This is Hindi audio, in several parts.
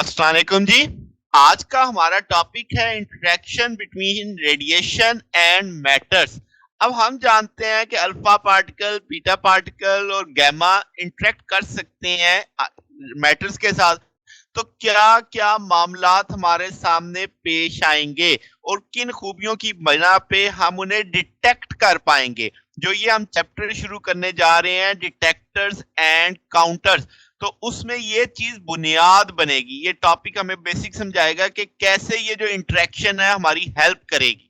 अस्सलाम वालेकुम जी। आज का हमारा टॉपिक है interaction between radiation and matters. अब हम जानते हैं कि अल्फा पार्टिकल, बीटा पार्टिकल और गामा इंटरेक्ट कर सकते हैं मैटर्स के साथ। तो क्या-क्या मामलात हमारे सामने पेश आएंगे और किन खूबियों की बिना पे हम उन्हें डिटेक्ट कर पाएंगे? जो ये हम चैप्टर शुरू करने जा रहे हैं, डिटेक्टर्स एंड काउंटर्स। तो उसमें ये चीज बुनियाद बनेगी। ये टॉपिक हमें बेसिक समझाएगा कि कैसे ये जो इंटरेक्शन है हमारी हेल्प करेगी।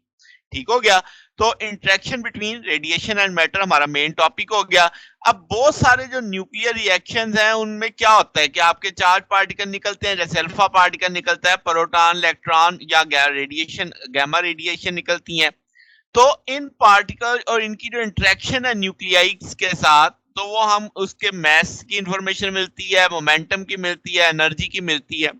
ठीक हो गया। तो interaction between radiation and matter हमारा मेन टॉपिक हो गया। अब बहुत सारे जो न्यूक्लियर रिएक्शंस हैं उनमें क्या होता है कि आपके चार्ज पार्टिकल निकलते हैं, जैसे अल्फा पार्टिकल निकलता है, प्रोटॉन, इलेक्ट्रॉन या रेडिएशन, गामा रेडिएशन निकलती हैं। तो इन पार्टिकल और इनकी जो इंटरेक्शन है न्यूक्लियाइड्स के साथ, तो वो हम उसके मास की इंफॉर्मेशन मिलती है, मोमेंटम की मिलती है, एनर्जी की मिलती है।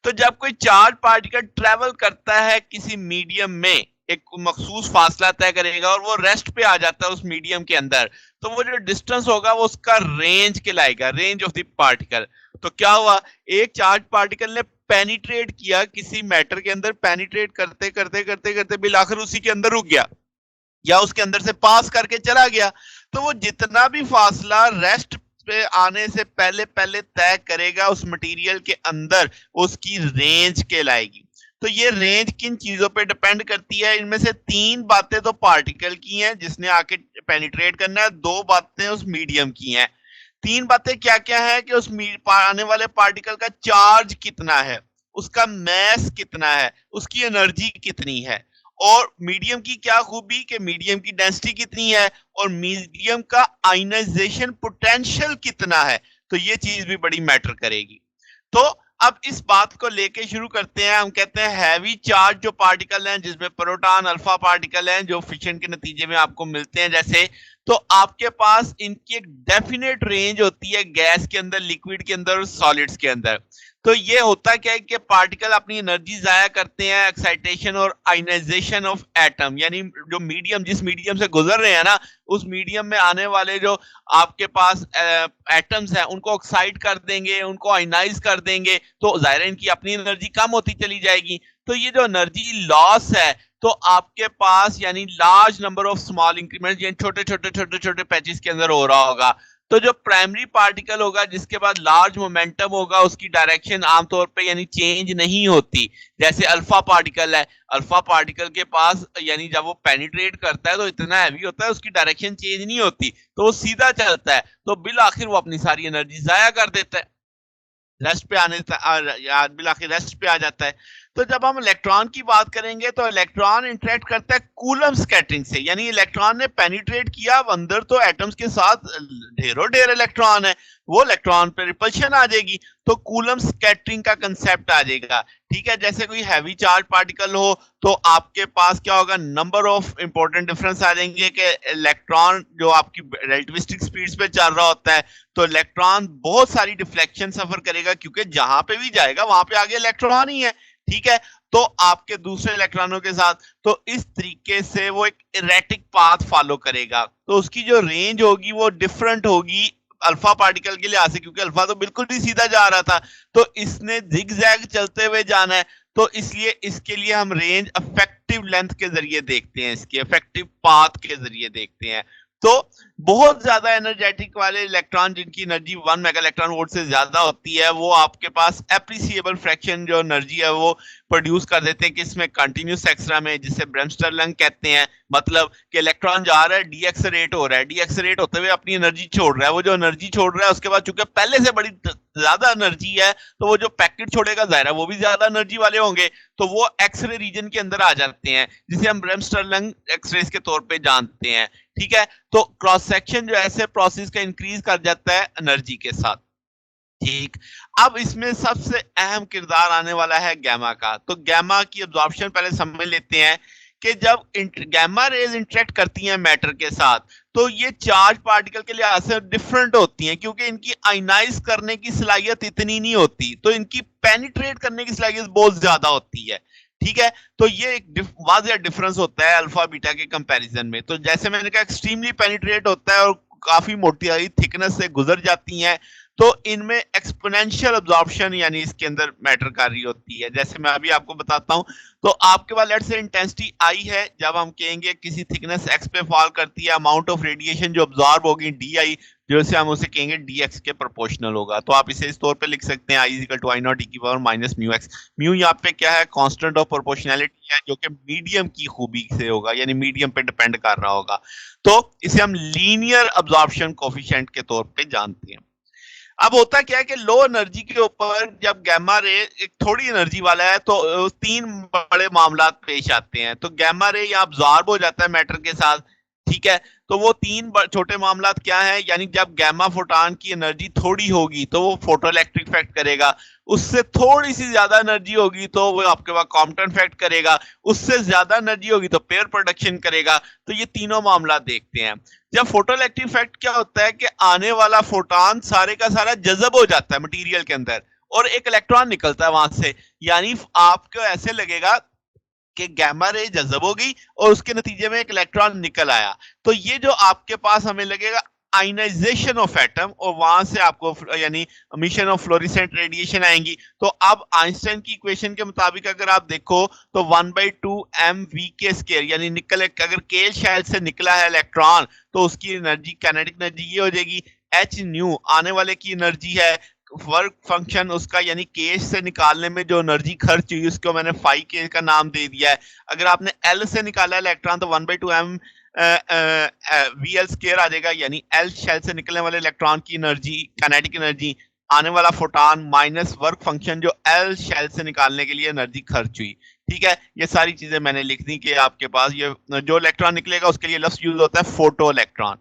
तो जब कोई चार्ज पार्टिकल ट्रेवल करता है किसी मीडियम में, एक मखसूस फासला तय करेगा और वो रेस्ट पे आ जाता है उस मीडियम के अंदर, तो वो जो डिस्टेंस होगा वो उसका रेंज कहलाएगा, रेंज ऑफ द पार्टिकल। तो क्या हुआ, एक चार्ज पार्टिकल ने पेनिट्रेट किया किसी मैटर के अंदर, पेनिट्रेट करते करते करते करते बिल आखिर उसी के अंदर रुक गया या उसके अंदर से पास करके चला गया। तो वो जितना भी फासला रेस्ट पे आने से पहले पहले तय करेगा उस मटेरियल के अंदर, उसकी रेंज कहलाएगी। तो ये रेंज किन चीजों पे डिपेंड करती है? इनमें से तीन बातें तो पार्टिकल की हैं जिसने आके पेनिट्रेट करना है, दो बातें उस मीडियम की हैं। तीन बातें क्या क्या है कि उस आने वाले पार्टिकल का चार्ज कितना है, उसका मैस कितना है, उसकी एनर्जी कितनी है, और मीडियम की क्या खूबी कि मीडियम की डेंसिटी कितनी है, और मीडियम का आयनाइजेशन पोटेंशियल कितना है। तो ये चीज भी बड़ी मैटर करेगी। तो अब इस बात को लेके शुरू करते हैं। हम कहते हैं हैवी चार्ज जो पार्टिकल हैं, जिसमें प्रोटॉन, अल्फा पार्टिकल हैं जो फिशन के नतीजे में आपको मिलते हैं, जैसे, तो आपके पास इनकी एक डेफिनेट रेंज होती है गैस के अंदर, लिक्विड के अंदर और सॉलिड्स के अंदर। तो ये होता क्या है कि पार्टिकल अपनी एनर्जी जाया करते हैं एक्साइटेशन और आयनाइजेशन ऑफ एटम, यानी जो मीडियम, जिस मीडियम से गुजर रहे हैं ना, उस मीडियम में आने वाले जो आपके पास एटम्स हैं उनको ऑक्साइड कर देंगे, उनको आयनाइज कर देंगे, तो जाहिर है इनकी अपनी एनर्जी कम होती चली जाएगी। तो ये जो एनर्जी लॉस है, तो आपके पास यानी large number of small increment, यानी छोटे छोटे छोटे छोटे पैचेस के अंदर हो रहा होगा। तो जो प्राइमरी पार्टिकल होगा जिसके बाद लार्ज मोमेंटम होगा, उसकी डायरेक्शन आमतौर पे यानी चेंज नहीं होती। जैसे अल्फा पार्टिकल है, अल्फा पार्टिकल के पास यानी जब वो पेनिट्रेट करता है तो इतना हैवी होता है, उसकी डायरेक्शन चेंज नहीं होती, तो वो सीधा चलता है, तो बिल आखिर वो अपनी सारी एनर्जी जाया कर देता है, रेस्ट पे आने बिल आखिर रेस्ट पे आ जाता है। तो जब हम इलेक्ट्रॉन की बात करेंगे तो इलेक्ट्रॉन इंटरेक्ट करता है कूलम स्कैटरिंग से, यानी इलेक्ट्रॉन ने पेनिट्रेट किया, अब अंदर तो एटम्स के साथ ढेरों ढेर इलेक्ट्रॉन है, वो इलेक्ट्रॉन पे रिपल्शन आ जाएगी, तो कूलम स्कैटरिंग का कंसेप्ट आ जाएगा। ठीक है, जैसे कोई हैवी चार्ज पार्टिकल हो तो आपके पास क्या होगा, नंबर ऑफ इंपॉर्टेंट डिफरेंस आ जाएंगे कि इलेक्ट्रॉन जो आपकी रिलेटिविस्टिक स्पीड्स पे चल रहा होता है, तो इलेक्ट्रॉन बहुत सारी डिफ्लेक्शन सफर करेगा, क्योंकि जहां पे भी जाएगा वहां पे आगे इलेक्ट्रॉन ही है। ठीक है, तो आपके दूसरे इलेक्ट्रॉनों के साथ, तो इस तरीके से वो एक इरेटिक पाथ फॉलो करेगा, तो उसकी जो रेंज होगी वो डिफरेंट होगी अल्फा पार्टिकल के लिहाज से, क्योंकि अल्फा तो बिल्कुल भी सीधा जा रहा था, तो इसने जिग जैग चलते हुए जाना है, तो इसलिए इसके लिए हम रेंज इफेक्टिव लेंथ के जरिए देखते हैं, इसके इफेक्टिव पाथ के जरिए देखते हैं। तो बहुत ज्यादा एनर्जेटिक वाले इलेक्ट्रॉन जिनकी एनर्जी 1 मेगा इलेक्ट्रॉन वोल्ट से ज्यादा होती है, वो आपके पास एप्रिसिएबल फ्रैक्शन जो एनर्जी है वो प्रोड्यूस कर देते हैं, किसमें, कंटिन्यूस एक्सरा में, जिसे ब्रेमस्टरलंग कहते हैं। मतलब कि इलेक्ट्रॉन जा रहा है, डीएक्सरेट हो रहा है, डीएक्सरेट होते हुए अपनी एनर्जी छोड़ रहा है, वो जो एनर्जी छोड़ रहा है उसके बाद चूंकि पहले से बड़ी ज्यादा एनर्जी है, तो वो जो पैकेट छोड़ेगा जाहिर है वो भी ज्यादा एनर्जी वाले होंगे, तो वो एक्सरे रीजन के अंदर आ जाते हैं, जिसे हम ब्रेमस्टरलंग एक्सरेज के तौर पे जानते हैं। ठीक है, तो क्रॉस सेक्शन जो ऐसे प्रोसेस का इंक्रीज कर जाता है एनर्जी के साथ। ठीक, अब इसमें सबसे अहम किरदार आने वाला है गैमा का। तो गैमा की अब्जॉर्प्शन पहले समझ लेते हैं कि जब गैमा रेज इंटरेक्ट करती हैं मैटर के साथ, तो ये चार्ज पार्टिकल के लिहाज से डिफरेंट होती हैं, क्योंकि इनकी आयनाइज करने की सलाहियत इतनी नहीं होती, तो इनकी पेनिट्रेट करने की सलाहियत बहुत ज्यादा होती है। ठीक है, तो ये एक वाज़ेह डिफरेंस होता है अल्फा बीटा के कंपैरिजन में। तो जैसे मैंने कहा एक्सट्रीमली पेनिट्रेट होता है और काफी मोटी थिकनेस से गुजर जाती हैं, तो इनमें एक्सपोनेंशियल अब्जॉर्प्शन यानी इसके अंदर मैटर कर रही होती है। जैसे मैं अभी आपको बताता हूँ, तो आपके पास लेट्स से इंटेंसिटी आई है, जब हम कहेंगे किसी थिकनेस एक्स पे फॉल करती है, अमाउंट ऑफ रेडिएशन जो अब्जॉर्ब होगी डी आई, जैसे हम उसे कहेंगे डी एक्स के प्रोपोर्शनल होगा। तो आप इसे इस तौर पे लिख सकते हैं, I is equal to I naught e की power minus mu x. Mu यहाँ पे क्या है, कांस्टेंट ऑफ प्रोपोर्शनैलिटी है, जो कि मीडियम की खूबी से होगा, यानी मीडियम पे डिपेंड कर रहा होगा। तो इसे हम लीनियर अब्जॉर्प्शन कोफिशिएंट के तौर पे जानते हैं। अब होता क्या है कि लो एनर्जी के ऊपर जब गैमा रे एक थोड़ी एनर्जी वाला है, तो तीन बड़े मामला पेश आते हैं। तो गैमा रे या अब्जॉर्ब हो जाता है मैटर के साथ, ठीक है। तो वो तीन छोटे मामला क्या है, यानी जब गैमा फोटॉन की एनर्जी थोड़ी होगी तो वो फोटो इलेक्ट्रिक इफेक्ट करेगा, उससे थोड़ी सी ज्यादा एनर्जी होगी तो वो आपके पास कॉम्पटन इफेक्ट करेगा, उससे ज्यादा एनर्जी होगी तो पेयर प्रोडक्शन करेगा। तो ये तीनों मामला देखते हैं। जब फोटो इलेक्ट्रिक इफेक्ट क्या होता है कि आने वाला फोटॉन सारे का सारा जज़ब हो जाता है मटेरियल के अंदर, और एक इलेक्ट्रॉन निकलता है वहां से, यानी आपको ऐसे लगेगा कि गैमा रे जज़ब हो गई और उसके नतीजे में एक इलेक्ट्रॉन निकल आया। तो ये जो आपके पास हमें लगेगा आयनाइजेशन ऑफ एटम, और वहां से आपको यानी एमिशन ऑफ फ्लोरेसेंट रेडिएशन आएंगी। तो अब आइंस्टाइन की इक्वेशन के मुताबिक अगर आप देखो तो 1/2 mv के स्केयर, यानी निकल अगर के शेल से निकला है इलेक्ट्रॉन, तो उसकी एनर्जी काइनेटिक एनर्जी ये हो जाएगी एच न्यू, आने वाले की एनर्जी है, वर्क फंक्शन उसका यानी केस से निकालने में जो एनर्जी खर्च हुई उसको मैंने फाई के का नाम दे दिया है। अगर आपने एल से निकाला इलेक्ट्रॉन तो 1/2 m वी एल स्केयर आ जाएगा, यानी एल शेल से निकलने वाले इलेक्ट्रॉन की एनर्जी काइनेटिक एनर्जी, आने वाला फोटॉन माइनस वर्क फंक्शन जो एल शेल से निकालने के लिए एनर्जी खर्च हुई। ठीक है, ये सारी चीजें मैंने लिख दी कि आपके पास ये जो इलेक्ट्रॉन निकलेगा उसके लिए लफ्ज यूज होता है फोटो इलेक्ट्रॉन।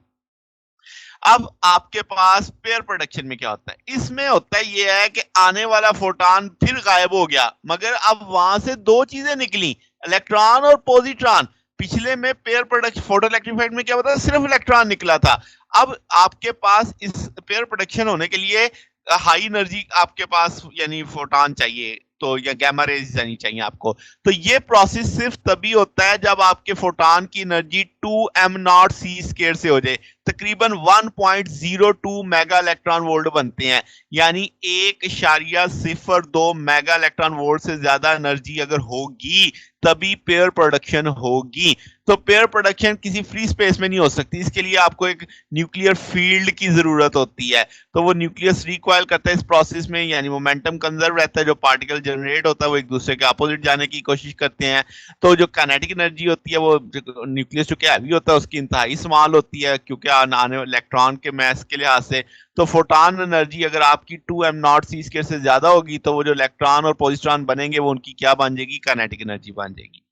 अब आपके पास पेयर प्रोडक्शन में क्या होता है, इसमें होता है ये है कि आने वाला फोटॉन फिर गायब हो गया, मगर अब वहां से दो चीजें निकली, इलेक्ट्रॉन और पॉजिट्रॉन। पिछले में pair production photo electric effect में क्या होता है, सिर्फ इलेक्ट्रॉन निकला था। अब आपके पास इस पेयर प्रोडक्शन होने के लिए हाई एनर्जी आपके पास यानी फोटॉन चाहिए, तो या गैमा रेज जानी चाहिए आपको। तो ये प्रोसेस सिर्फ तभी होता है जब आपके फोटॉन की एनर्जी 2m0c² से हो जाए, तकरीबन 1.02 मेगा इलेक्ट्रॉन वोल्ट बनते हैं, यानी 1.02 मेगा इलेक्ट्रॉन वोल्ट से ज्यादा एनर्जी अगर होगी तभी पेयर प्रोडक्शन होगी। तो पेयर प्रोडक्शन किसी फ्री स्पेस में नहीं हो सकती, इसके लिए आपको एक न्यूक्लियर फील्ड की जरूरत होती है। तो वो न्यूक्लियस रिकॉइल करता है इस प्रोसेस में, यानी मोमेंटम कंजर्व रहता है, जो पार्टिकल जनरेट होता है वो एक दूसरे के अपोजिट जाने की कोशिश करते हैं। तो जो काइनेटिक एनर्जी होती है वो न्यूक्लियस जो कि हैवी होता है उसकी इंतहाई स्मॉल होती है, क्योंकि आने इलेक्ट्रॉन के मैस के लिहाज से। तो फोटॉन एनर्जी अगर आपकी 2m0c² से ज्यादा होगी तो वो जो इलेक्ट्रॉन और पॉजिट्रॉन बनेंगे वो उनकी क्या बन जाएगी, काइनेटिक एनर्जी बन जाएगी।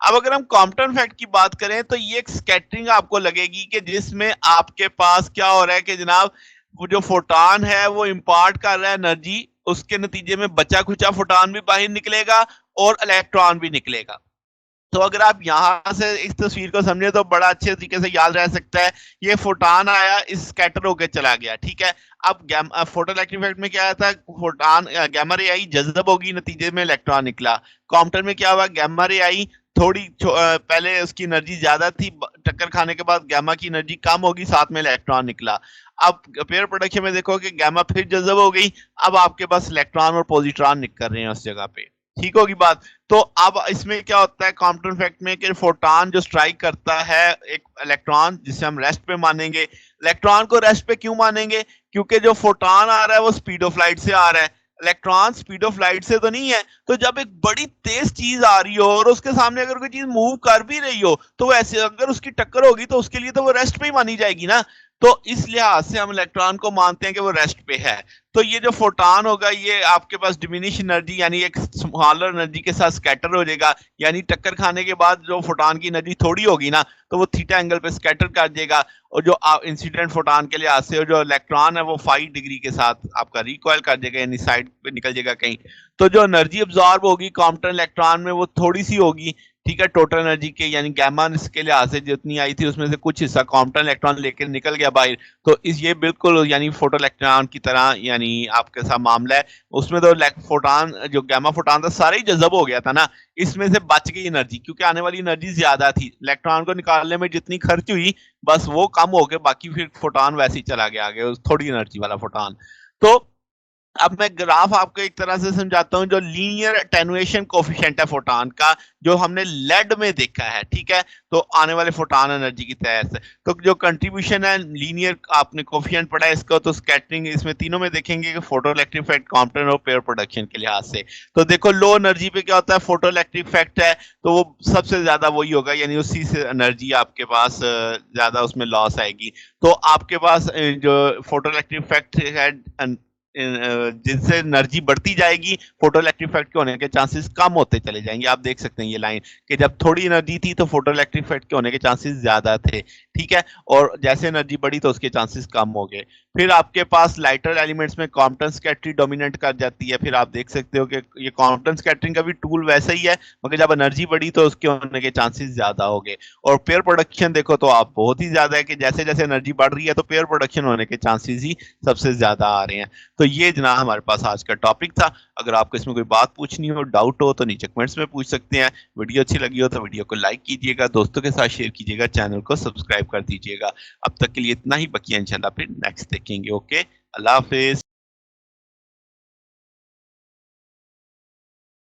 अब अगर हम कॉम्पटन इफेक्ट की बात करें तो ये एक स्कैटरिंग आपको लगेगी कि जिसमें आपके पास क्या हो रहा है कि जनाब वो जो फोटॉन है वो इंपार्ट कर रहा है एनर्जी, उसके नतीजे में बचा खुचा फोटॉन भी बाहर निकलेगा और इलेक्ट्रॉन भी निकलेगा। तो अगर आप यहां से इस तस्वीर को समझे तो बड़ा अच्छे तरीके से याद रह सकता है, ये फोटॉन आया, इस स्कैटर होकर चला गया, ठीक है। अब फोटो इलेक्ट्रिक इफेक्ट में क्या आया था, फोटॉन गैमा रे आई, जज्ब होगी, नतीजे में इलेक्ट्रॉन निकला। कॉम्पटन में क्या हुआ, गैमा रे आई, थोड़ी पहले उसकी एनर्जी ज्यादा थी, टक्कर खाने के बाद गैमा की एनर्जी कम होगी, साथ में इलेक्ट्रॉन निकला। अब पेयर प्रोडक्शन में देखो कि गैमा फिर जज्ब हो गई, अब आपके पास इलेक्ट्रॉन और पॉजिट्रॉन निकल रहे हैं उस जगह पे, ठीक होगी बात। तो अब इसमें क्या होता है कॉम्पटन इफेक्ट में कि फोटॉन जो स्ट्राइक करता है एक इलेक्ट्रॉन, जिसे हम रेस्ट पे मानेंगे। इलेक्ट्रॉन को रेस्ट पे क्यों मानेंगे, क्योंकि जो फोटॉन आ रहा है वो स्पीड ऑफ लाइट से आ रहा है, इलेक्ट्रॉन स्पीड ऑफ लाइट से तो नहीं है। तो जब एक बड़ी तेज चीज आ रही हो और उसके सामने अगर कोई चीज मूव कर भी रही हो तो वैसे अगर उसकी टक्कर होगी तो उसके लिए तो वो रेस्ट पे ही मानी जाएगी ना। तो इस लिहाज से हम इलेक्ट्रॉन को मानते हैं कि वो रेस्ट पे है। तो ये जो फोटॉन होगा ये आपके पास डिमिनिश एनर्जी यानी एक स्मॉलर एनर्जी के साथ स्कैटर हो जाएगा, यानी टक्कर खाने के बाद जो फोटॉन की एनर्जी थोड़ी होगी ना तो वो थीटा एंगल पे स्कैटर कर देगा, और जो इंसिडेंट फोटॉन के लिहाज से जो इलेक्ट्रॉन है वो 5 डिग्री के साथ आपका रिकॉइल कर देगा, यानी साइड पे निकल जाएगा कहीं। तो जो एनर्जी अब्सॉर्ब होगी कॉम्पटन इलेक्ट्रॉन में वो थोड़ी सी होगी, ठीक है, टोटल एनर्जी के यानी गैमा के लिहाज से जितनी आई थी उसमें से कुछ हिस्सा कॉम्पटन इलेक्ट्रॉन लेकर निकल गया बाहर। तो इस ये बिल्कुल यानी फोटो इलेक्ट्रॉन की तरह यानी आपके साथ मामला है। उसमें तो फोटॉन जो गैमा फोटॉन था सारा ही जज़ब हो गया था ना, इसमें से बच गई एनर्जी क्योंकि आने वाली एनर्जी ज्यादा थी, इलेक्ट्रॉन को निकालने में जितनी खर्च हुई बस वो कम हो गए, बाकी फिर फोटॉन वैसे ही चला गया आगे, थोड़ी एनर्जी वाला फोटॉन। तो अब मैं ग्राफ आपको एक तरह से समझाता हूँ, जो लीनियर अटेन्युएशन कोएफिशिएंट है फोटॉन का, जो हमने लेड में देखा है, ठीक है? तो आने वाले फोटॉन एनर्जी की तरह से, तो जो कंट्रीब्यूशन है लीनियर आपने कोएफिशिएंट पढ़ा है इसका, तो स्कैटरिंग इसमें तीनों में देखेंगे कि फोटो इलेक्ट्रिक इफेक्ट, कॉम्पटन और पेयर प्रोडक्शन के लिहाज से। तो देखो लो एनर्जी पे क्या होता है, फोटो इलेक्ट्रिक इफेक्ट है, तो वो सबसे ज्यादा वही होगा, यानी उसी से एनर्जी आपके पास ज्यादा उसमें लॉस आएगी। तो आपके पास जो फोटो इलेक्ट्रिक इफेक्ट है जिससे एनर्जी बढ़ती जाएगी, फोटो इलेक्ट्रिक इफेक्ट के होने के चांसेस कम होते चले जाएंगे। आप देख सकते हैं ये लाइन कि जब थोड़ी एनर्जी थी तो फोटो इलेक्ट्रिक इफेक्ट के होने के चांसेस ज्यादा थे, ठीक है? और जैसे एनर्जी बढ़ी तो उसके चांसेस कम हो गए। फिर आपके पास लाइटर एलिमेंट्स में कॉम्पटन स्कैटरिंग डोमिनेट कर जाती है। फिर आप देख सकते हो कि ये कॉम्पटन स्कैटरिंग का भी टूल वैसा ही है, मगर जब एनर्जी बढ़ी तो उसके होने के चांसेस ज्यादा हो गए। और पेयर प्रोडक्शन देखो तो आप बहुत ही ज्यादा है कि जैसे जैसे एनर्जी बढ़ रही है तो पेयर प्रोडक्शन होने के चांसेस ही सबसे ज्यादा आ रहे हैं। तो ये जना हमारे पास आज का टॉपिक था। अगर आपको इसमें कोई बात पूछनी हो, डाउट हो, तो नीचे कमेंट्स में पूछ सकते हैं। वीडियो अच्छी लगी हो तो वीडियो को लाइक कीजिएगा, दोस्तों के साथ शेयर कीजिएगा, चैनल को सब्सक्राइब कर दीजिएगा। अब तक के लिए इतना ही, बकिया इंशाल्लाह फिर नेक्स्ट देखेंगे। ओके, अल्लाह हाफिज।